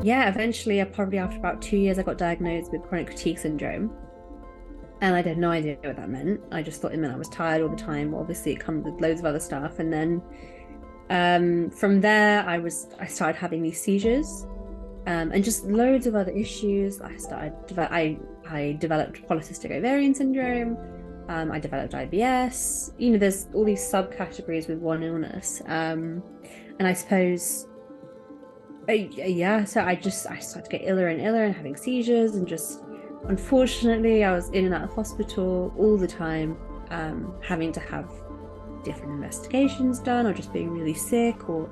Yeah, eventually, probably after about 2 years, I got diagnosed with chronic fatigue syndrome. And I had no idea what that meant. I just thought it meant I was tired all the time. Obviously, it comes with loads of other stuff. And then from there, I started having these seizures, and just loads of other issues. I developed polycystic ovarian syndrome. I developed IBS. There's all these subcategories with one illness. And I suppose, yeah. So I started to get iller and iller and having seizures, and just unfortunately, I was in and out of hospital all the time, having to have different investigations done, or just being really sick, or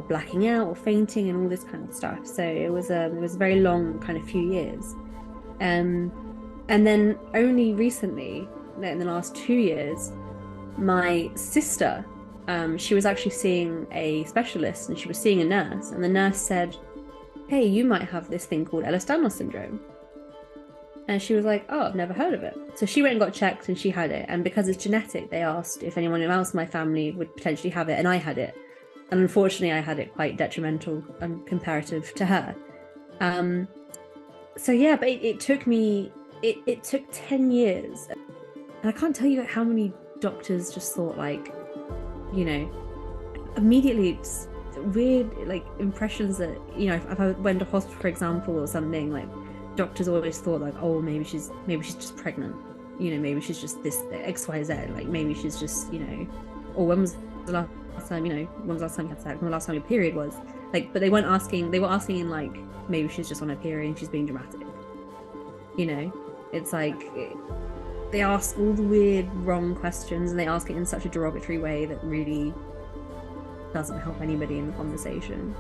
blacking out, or fainting, and all this kind of stuff. So it was a very long kind of few years. Um, and then only recently, in the last 2 years, my sister, she was actually seeing a specialist, and she was seeing a nurse, and the nurse said, "Hey, you might have this thing called Ehlers-Danlos syndrome." And she was like, "Oh, I've never heard of it." So she went and got checked, and she had it. And because it's genetic, they asked if anyone else in my family would potentially have it, and I had it. And unfortunately, I had it quite detrimental and comparative to her. Um, so yeah, but it took me, it took 10 years. And I can't tell you how many doctors just thought, like, you know, immediately it's weird, like, impressions that, if I went to hospital, for example, or something, like, doctors always thought, like, oh, maybe she's just pregnant, maybe she's just this XYZ, like, maybe she's just, or when was the last time, when was the last time you had sex, when the last time your period was, like, but they were asking in, like, maybe she's just on her period and she's being dramatic. It's like they ask all the weird wrong questions, and they ask it in such a derogatory way that really doesn't help anybody in the conversation.